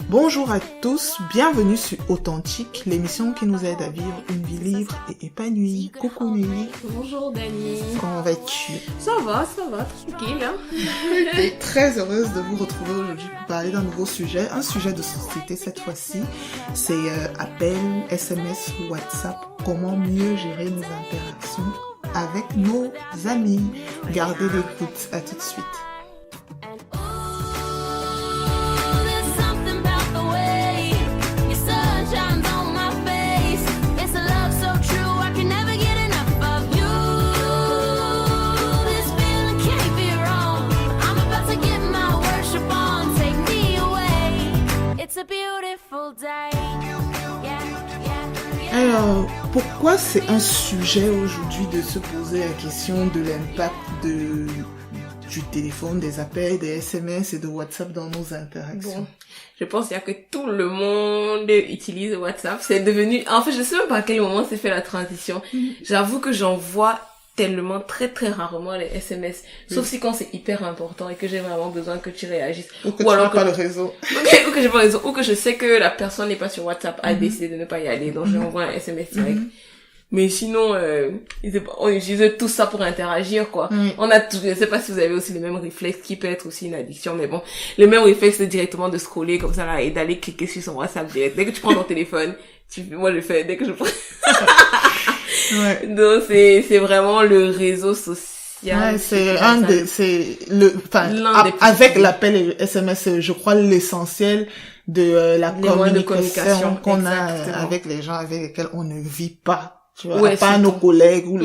Bonjour à tous, bienvenue sur Authentique, l'émission qui nous aide à vivre une vie libre et épanouie. Coucou Lily. Bonjour Dani. Comment vas-tu? Ça va, tranquille. Hein? Je suis très heureuse de vous retrouver aujourd'hui pour parler d'un nouveau sujet, un sujet de société cette fois-ci. C'est appel, SMS, WhatsApp, comment mieux gérer nos interactions avec nos amis. Gardez l'écoute, à tout de suite. Alors, pourquoi c'est un sujet aujourd'hui de se poser la question de l'impact du téléphone, des appels, des SMS et de WhatsApp dans nos interactions? Bon, je pense qu'il y a que tout le monde utilise WhatsApp. C'est devenu... En fait, je sais même pas à quel moment s'est fait la transition. J'avoue que j'en vois tellement très rarement les SMS, sauf si quand c'est hyper important et que j'ai vraiment besoin que tu réagisses, ou que tu n'as pas le réseau, ou que j'ai pas le réseau, ou que je sais que la personne n'est pas sur WhatsApp, a décidé de ne pas y aller, donc je lui envoie un SMS direct. Mais sinon, on utilise tout ça pour interagir, quoi. On a tout, je sais pas si vous avez aussi le même réflexe, qui peut être aussi une addiction, mais bon, le même réflexe, c'est directement de scroller comme ça, là, et d'aller cliquer sur son WhatsApp direct. Dès que tu prends ton téléphone, moi je le fais dès que je prends. Ouais. Donc c'est vraiment le réseau social. Ouais, avec l'appel et le SMS, je crois l'essentiel de la communication qu'on a avec les gens avec lesquels on ne vit pas. Tu vois, pas nos collègues ou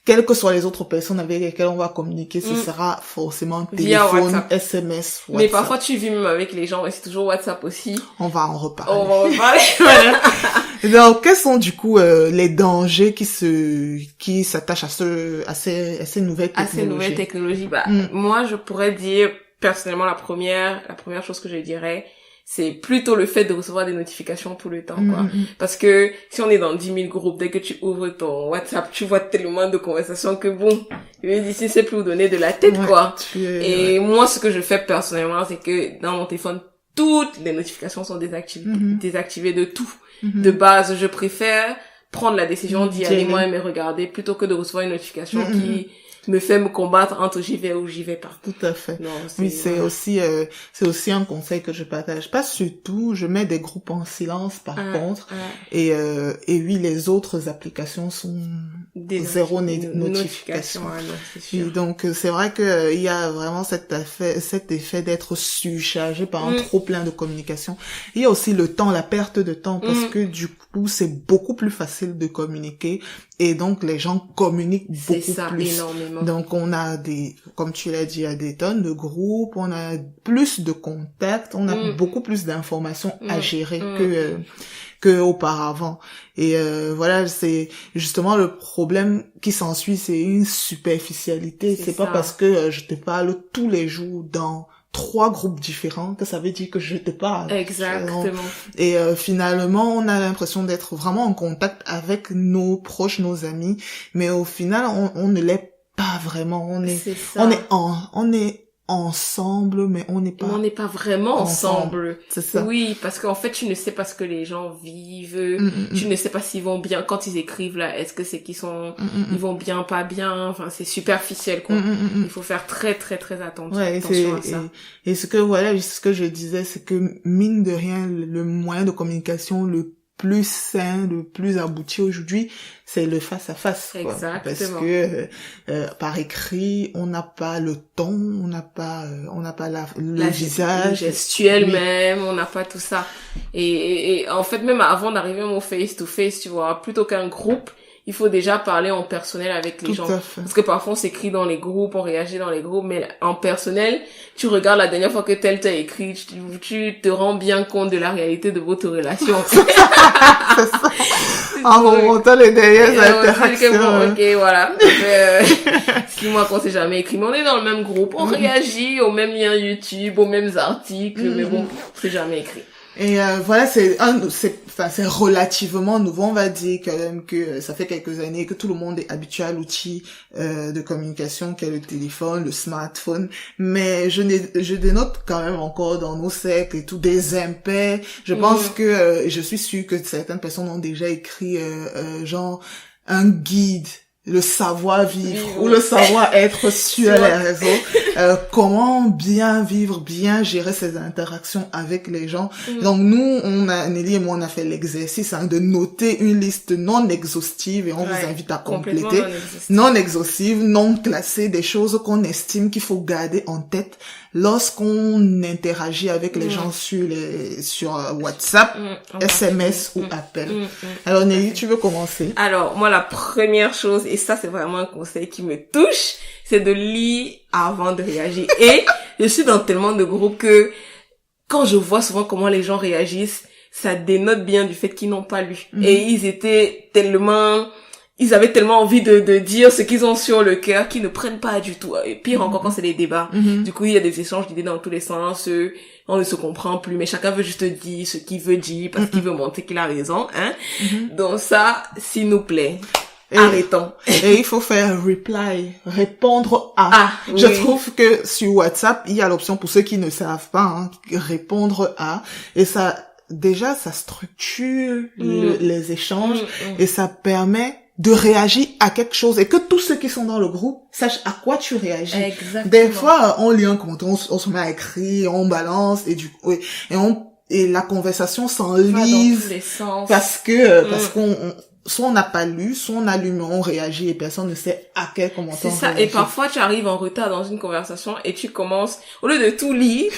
quelles que soient les autres personnes avec lesquelles on va communiquer, ce sera forcément téléphone, SMS, WhatsApp. Mais parfois tu vis même avec les gens, c'est toujours WhatsApp aussi. On va en reparler. Voilà. Donc, quels sont du coup les dangers qui s'attachent à ces nouvelles technologies? À ces nouvelles technologies, moi je pourrais dire personnellement la première chose que je dirais, c'est plutôt le fait de recevoir des notifications tout le temps, quoi. Parce que si on est dans 10 000 groupes, dès que tu ouvres ton WhatsApp, tu vois tellement de conversations que bon, d'ici c'est plus vous donner de la tête, quoi. Et moi, ce que je fais personnellement, c'est que dans mon téléphone, toutes les notifications sont désactivées de tout. De base, je préfère prendre la décision d'y aller moi-même et regarder plutôt que de recevoir une notification qui me fait me combattre entre j'y vais ou j'y vais pas. Tout à fait. Non, c'est aussi un conseil que je partage. Pas surtout, je mets des groupes en silence par contre. Et oui, les autres applications sont zéro notification. Et donc c'est vrai que il y a vraiment cet effet d'être surchargé par un trop plein de communication. Il y a aussi le temps, la perte de temps, parce que du coup c'est beaucoup plus facile de communiquer et donc les gens communiquent beaucoup plus. C'est ça, énormément. Donc on a comme tu l'as dit, il y a des tonnes de groupes, on a plus de contacts, on a beaucoup plus d'informations à gérer que auparavant. Et voilà, c'est justement le problème qui s'ensuit, c'est une superficialité. C'est pas parce que je te parle tous les jours dans 3 groupes différents que ça veut dire que je te parle. Exactement. Et finalement, on a l'impression d'être vraiment en contact avec nos proches, nos amis, mais au final, on ne l'est pas vraiment. On est ensemble, mais on n'est pas vraiment ensemble. C'est ça. Oui, parce qu'en fait, tu ne sais pas ce que les gens vivent. Tu ne sais pas s'ils vont bien. Quand ils écrivent là, est-ce que c'est qu'ils sont, ils vont bien, pas bien. Enfin, c'est superficiel, quoi. Il faut faire très attention à ça. Et ce que je disais, c'est que mine de rien, le moyen de communication le plus sain, le plus abouti aujourd'hui, c'est le face à face. Exactement. Parce que par écrit, on n'a pas le ton, on n'a pas le visage, le gestuel même, on n'a pas tout ça. Et en fait, même avant d'arriver au face to face, tu vois, plutôt qu'un groupe, il faut déjà parler en personnel avec les gens. Parce que parfois on s'écrit dans les groupes, on réagit dans les groupes, mais en personnel, tu regardes la dernière fois que tel t'a écrit, tu te rends bien compte de la réalité de votre relation. C'est ça. En remontant les dernières interactions. Ok, voilà. Si moi qu'on s'est jamais écrit, mais on est dans le même groupe, on réagit aux mêmes liens YouTube, aux mêmes articles, mais bon, on s'est jamais écrit. Et voilà, c'est relativement nouveau, on va dire quand même que ça fait quelques années que tout le monde est habitué à l'outil de communication qu'est le téléphone, le smartphone, mais je dénote quand même encore dans nos cercles et tout des impairs. Je pense que je suis sûre que certaines personnes ont déjà écrit genre un guide, le savoir-vivre ou le savoir-être sur les réseaux, comment bien vivre, bien gérer ses interactions avec les gens. Donc nous, Nelly et moi, on a fait l'exercice de noter une liste non exhaustive et on vous invite à compléter. Non exhaustive, non classée, des choses qu'on estime qu'il faut garder en tête lorsqu'on interagit avec les gens sur WhatsApp, SMS ou appel. Alors Nelly, tu veux commencer? Alors, moi, la première chose, et ça c'est vraiment un conseil qui me touche, c'est de lire avant de réagir. Et je suis dans tellement de groupes que quand je vois souvent comment les gens réagissent, ça dénote bien du fait qu'ils n'ont pas lu. Et ils avaient tellement envie de dire ce qu'ils ont sur le cœur qu'ils ne prennent pas du tout. Et pire encore quand c'est des débats. Du coup, il y a des échanges d'idées dans tous les sens. On ne se comprend plus, mais chacun veut juste dire ce qu'il veut dire parce qu'il veut montrer qu'il a raison, hein. Donc ça, s'il nous plaît. Arrêtons. Et il faut faire répondre à. Je trouve que sur WhatsApp, il y a l'option pour ceux qui ne savent pas, répondre à. Et ça, déjà, ça structure les échanges et ça permet de réagir à quelque chose et que tous ceux qui sont dans le groupe sachent à quoi tu réagis. Exactement. Des fois, on lit un commentaire, on se met à écrire, on balance et la conversation s'enlise parce qu'on soit on n'a pas lu, soit on a lu mais on réagit et personne ne sait à quel commentaire on réagit. C'est ça. Et parfois tu arrives en retard dans une conversation et tu commences, au lieu de tout lire,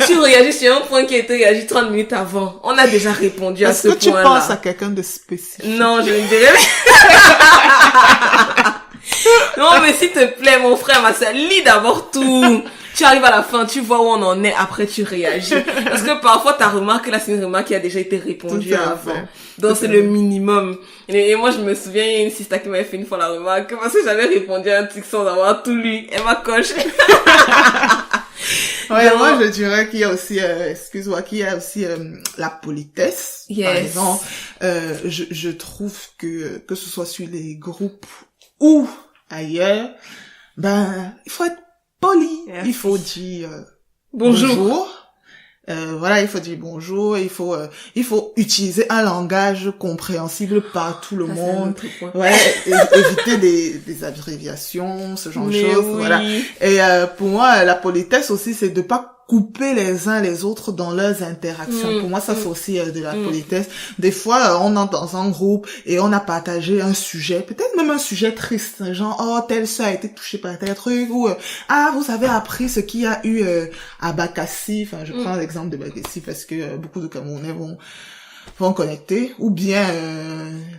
tu réagis sur un point qui a été réagi 30 minutes avant. On a déjà répondu à ce point-là. Est-ce que tu penses à quelqu'un de spécifique? Non, je ne dirais pas. Non, mais s'il te plaît, mon frère, ma sœur, lis d'abord tout. Tu arrives à la fin, tu vois où on en est, après tu réagis. Parce que parfois ta remarque, là, c'est une remarque qui a déjà été répondue avant. Donc c'est le minimum. Et moi, je me souviens, il y a une sister qui m'avait fait une fois la remarque, parce que j'avais répondu à un truc sans avoir tout lu. Elle m'a coché. Ouais, moi je dirais qu'il y a aussi, qu'il y a aussi la politesse. Par exemple, je trouve que ce soit sur les groupes ou ailleurs, il faut être poli. Il faut dire bonjour. Voilà, il faut dire bonjour. Il faut utiliser un langage compréhensible par tout le monde. Ouais, éviter des abréviations, ce genre de choses. Oui. Voilà. Et pour moi, la politesse aussi, c'est de pas couper les uns les autres dans leurs interactions. Pour moi, ça c'est aussi de la politesse. Des fois, on est dans un groupe et on a partagé un sujet, peut-être même un sujet triste, genre telle soeur a été touchée par tel truc, ou vous avez appris ce qu'il y a eu à Bakassi. Enfin, je prends l'exemple de Bakassi parce que beaucoup de Camerounais vont connecter, ou bien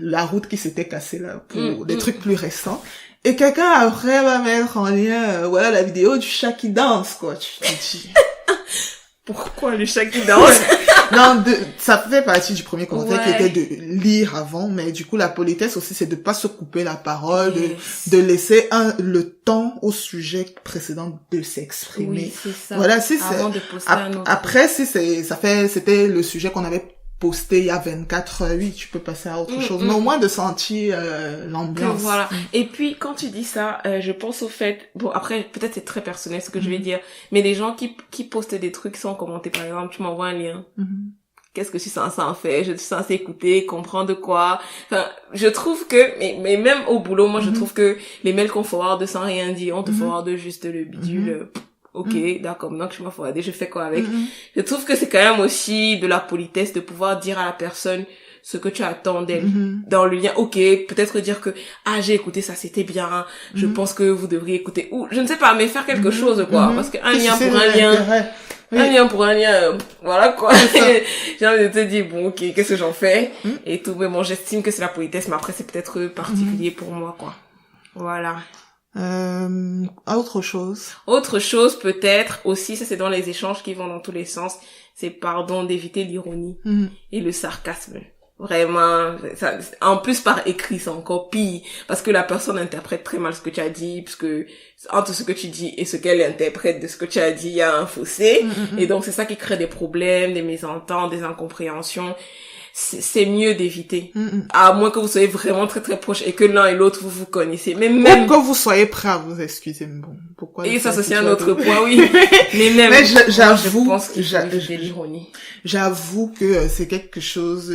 la route qui s'était cassée là pour des trucs plus récents. Et quelqu'un après va mettre en lien la vidéo du chat qui danse, quoi. Tu te dis pourquoi le chat qui danse? Non, ça fait partie du premier commentaire qui était de lire avant, mais du coup la politesse aussi c'est de pas se couper la parole, de laisser le temps au sujet précédent de s'exprimer. Oui, c'est ça. Voilà, si avant de poster un autre. Après si c'était le sujet qu'on avait posté il y a 24 heures, oui, tu peux passer à autre chose, mais au moins de sentir l'ambiance. Voilà. Et puis quand tu dis ça, je pense au fait, bon après peut-être c'est très personnel ce que je vais dire, mais les gens qui postent des trucs sans commenter, par exemple, tu m'envoies un lien. Qu'est-ce que je suis censée en faire? Je suis censée écouter, comprendre quoi? Enfin, je trouve que, mais même au boulot, moi je trouve que les mails qu'on forward sans rien dire, on te forward juste le bidule. Ok, d'accord, maintenant que je m'en forwardé, je fais quoi avec? Je trouve que c'est quand même aussi de la politesse de pouvoir dire à la personne ce que tu attends d'elle dans le lien. Ok, peut-être dire que j'ai écouté ça, c'était bien, je pense que vous devriez écouter, ou je ne sais pas, mais faire quelque chose quoi, parce qu'un lien pour un lien, un lien pour un lien, voilà quoi. J'ai envie de te dire bon ok, qu'est-ce que j'en fais et tout, mais bon j'estime que c'est la politesse, mais après c'est peut-être particulier pour moi quoi. Voilà. Autre chose peut-être aussi, ça c'est dans les échanges qui vont dans tous les sens, c'est d'éviter l'ironie et le sarcasme. Vraiment, ça, en plus par écrit, c'est encore pire. Parce que la personne interprète très mal ce que tu as dit, puisque entre ce que tu dis et ce qu'elle interprète de ce que tu as dit, il y a un fossé. Et donc, c'est ça qui crée des problèmes, des mésententes, des incompréhensions. C'est mieux d'éviter. À moins que vous soyez vraiment très très proches et que l'un et l'autre vous connaissez. Mais même... Ou que vous soyez prêt à vous excuser. Bon, pourquoi? Et ça, c'est un autre point, oui. Mais même... Mais j'avoue... Je pense qu'il faut éviter l'ironie. J'avoue que c'est quelque chose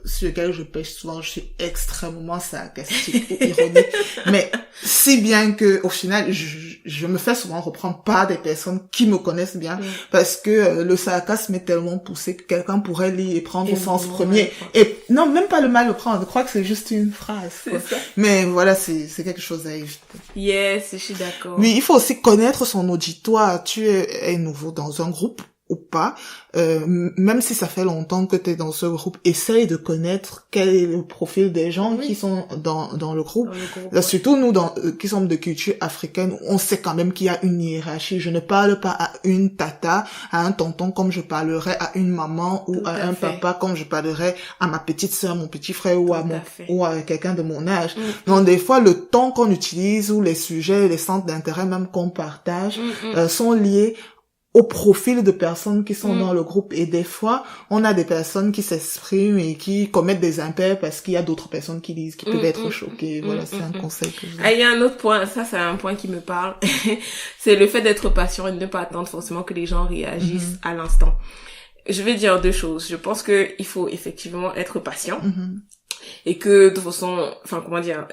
sur lequel je pêche souvent. Je suis extrêmement sarcastique ou ironique. Mais si bien que, au final, je me fais souvent reprendre par des personnes qui me connaissent bien. Parce que le sarcasme est tellement poussé que quelqu'un pourrait lire et prendre au sens premier. Et non, même pas le mal le prendre. Je crois que c'est juste une phrase. Quoi. Mais voilà, c'est quelque chose à éviter. Yes, je suis d'accord. Oui, il faut aussi connaître son auditoire. Tu es nouveau dans un groupe ou pas, même si ça fait longtemps que tu es dans ce groupe, essaye de connaître quel est le profil des gens qui sont dans le groupe. Là, surtout nous qui sommes de culture africaine, on sait quand même qu'il y a une hiérarchie. Je ne parle pas à une tata, à un tonton comme je parlerais à une maman ou à un papa comme je parlerais à ma petite sœur, mon petit frère ou à quelqu'un de mon âge. Donc des fois le ton qu'on utilise ou les sujets, les centres d'intérêt même qu'on partage sont liés au profil de personnes qui sont dans le groupe. Et des fois, on a des personnes qui s'expriment et qui commettent des impairs parce qu'il y a d'autres personnes qui disent, qui peuvent être choquées. Voilà, c'est un conseil que je donne. Il y a un autre point, ça c'est un point qui me parle. C'est le fait d'être patient et de ne pas attendre forcément que les gens réagissent à l'instant. Je vais dire deux choses. Je pense que il faut effectivement être patient. Et que, de toute façon,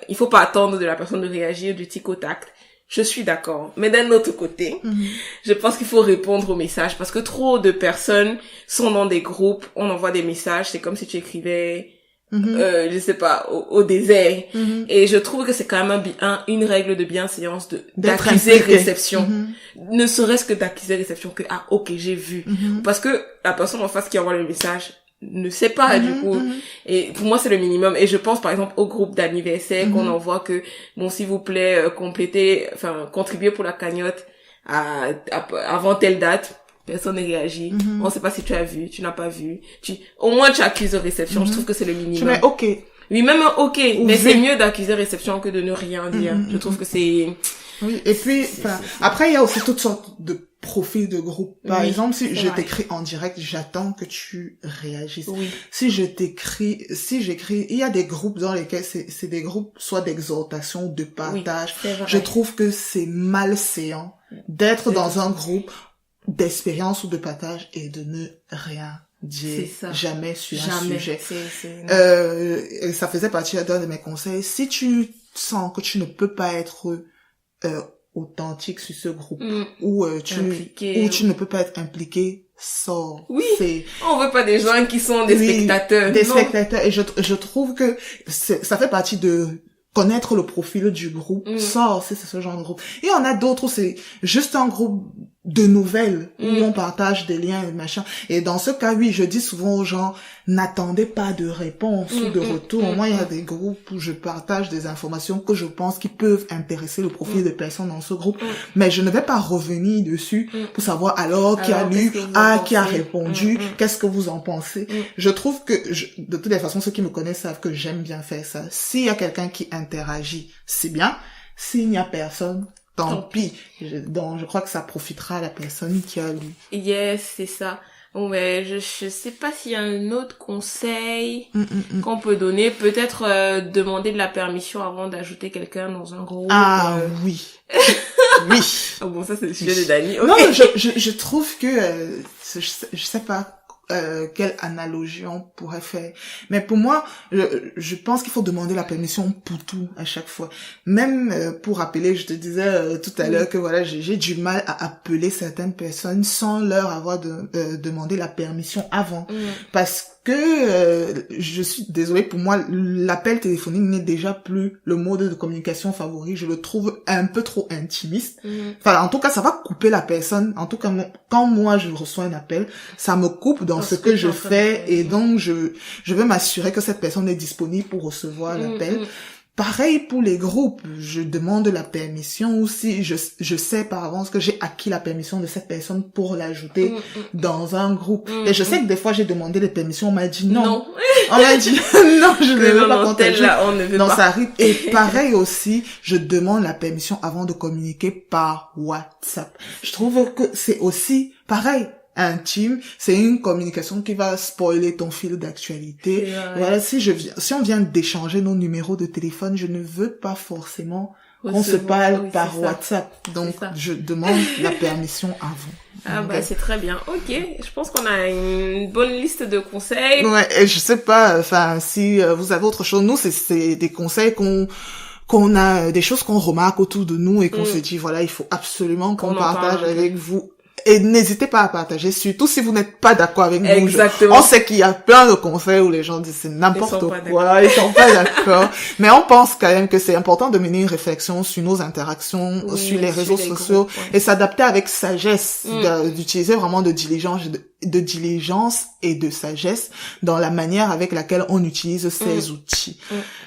il faut pas attendre de la personne de réagir du tic au tac. Je suis d'accord. Mais d'un autre côté, je pense qu'il faut répondre aux messages parce que trop de personnes sont dans des groupes, on envoie des messages, c'est comme si tu écrivais, je sais pas, au désert. Et je trouve que c'est quand même une règle de bienséance d'accuser réception. Ne serait-ce que d'accuser réception que, ah, ok, j'ai vu. Parce que la personne en face qui envoie le message ne sait pas du coup et pour moi c'est le minimum. Et je pense par exemple au groupe d'anniversaire qu'on envoie que bon s'il vous plaît contribuez pour la cagnotte avant telle date, personne ne réagit, on sait pas si tu as vu, tu n'as pas vu, au moins tu accuses de réception. Je trouve que c'est le minimum. Tu mets ok. Oui, même ok, mais c'est mieux d'accuser réception que de ne rien dire. Je trouve que c'est... Oui, et puis, après, il y a aussi toutes sortes de profils de groupe. Par exemple, si je t'écris en direct, j'attends que tu réagisses. Si j'écris, il y a des groupes dans lesquels c'est des groupes soit d'exhortation, de partage. Je trouve que c'est malséant d'être dans un groupe d'expérience ou de partage et de ne rien dire jamais sur un sujet. Ça faisait partie d'un de mes conseils. Si tu sens que tu ne peux pas être authentique sur ce groupe ou tu ne peux pas être impliqué, sors. On veut pas des gens qui sont des spectateurs. Spectateurs. Et je trouve que ça fait partie de connaître le profil du groupe. Sors, c'est ce genre de groupe. Et on a d'autres où c'est juste un groupe de nouvelles où on partage des liens et machin. Et dans ce cas, oui, je dis souvent aux gens, n'attendez pas de réponse ou de retour. Moi, il y a des groupes où je partage des informations que je pense qui peuvent intéresser le profil de personnes dans ce groupe. Mais je ne vais pas revenir dessus pour savoir alors qui a lu, qui a répondu, qu'est-ce que vous en pensez. Je trouve que, de toutes les façons, ceux qui me connaissent savent que j'aime bien faire ça. S'il y a quelqu'un qui interagit, c'est bien. S'il n'y a personne, tant pis. Donc, je crois que ça profitera à la personne qui a lu. Yes, c'est ça. Bon, mais je sais pas s'il y a un autre conseil qu'on peut donner. Peut-être demander de la permission avant d'ajouter quelqu'un dans un groupe. Ah oui. Oui. Oh, bon, ça c'est le sujet de Dani. Okay. Non, je trouve que je sais pas quelle analogie on pourrait faire. Mais pour moi, je pense qu'il faut demander la permission pour tout à chaque fois. Même pour appeler, je te disais tout à l'heure que voilà, j'ai du mal à appeler certaines personnes sans leur avoir demandé la permission avant. Parce que je suis désolée, pour moi l'appel téléphonique n'est déjà plus le mode de communication favori. Je le trouve un peu trop intimiste. Enfin, en tout cas, ça va couper la personne. En tout cas, quand moi je reçois un appel, ça me coupe dans ce que je fais, et donc je veux m'assurer que cette personne est disponible pour recevoir l'appel. Pareil pour les groupes, je demande la permission aussi, je sais par avance que j'ai acquis la permission de cette personne pour l'ajouter dans un groupe. Et je sais que des fois j'ai demandé des permissions, on m'a dit non. On m'a dit non, je ne veux pas qu'on t'ajoute. Non, ça arrive. Et pareil aussi, je demande la permission avant de communiquer par WhatsApp. Je trouve que c'est aussi pareil. Intime, c'est une communication qui va spoiler ton fil d'actualité. Voilà, si on vient d'échanger nos numéros de téléphone, je ne veux pas forcément qu'on se parle par WhatsApp. Donc, je demande la permission avant. C'est très bien. Ok, je pense qu'on a une bonne liste de conseils. Ouais, et je sais pas, enfin, si vous avez autre chose, nous, c'est des conseils qu'on a, des choses qu'on remarque autour de nous et qu'on se dit, voilà, il faut absolument qu'on partage avec vous. Et n'hésitez pas à partager, surtout si vous n'êtes pas d'accord avec nous. Exactement. On sait qu'il y a plein de conseils où les gens disent c'est n'importe quoi, ils sont pas d'accord. Mais on pense quand même que c'est important de mener une réflexion sur nos interactions, sur les réseaux sociaux, et s'adapter avec sagesse, d'utiliser vraiment de diligence et de sagesse dans la manière avec laquelle on utilise ces outils.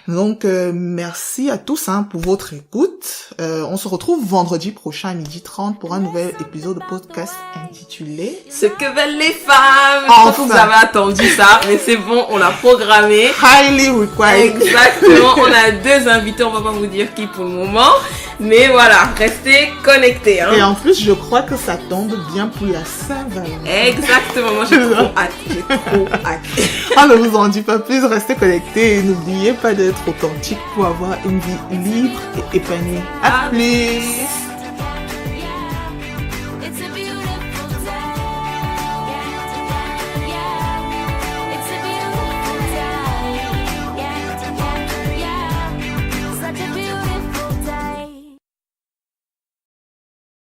Donc, merci à tous pour votre écoute. On se retrouve vendredi prochain à 12h30 pour un nouvel épisode de podcast intitulé Ce que veulent les femmes. Je pense que vous avez attendu ça, mais c'est bon, on l'a programmé. Highly required. Exactement, on a 2 invités, on va pas vous dire qui pour le moment. Mais voilà, restez connectés. Et en plus, je crois que ça tombe bien pour la Saint-Valentin. Exactement, moi j'ai trop hâte. On ne vous en dit pas plus, restez connectés et n'oubliez pas d'être authentique pour avoir une vie libre et épanouie. À plus.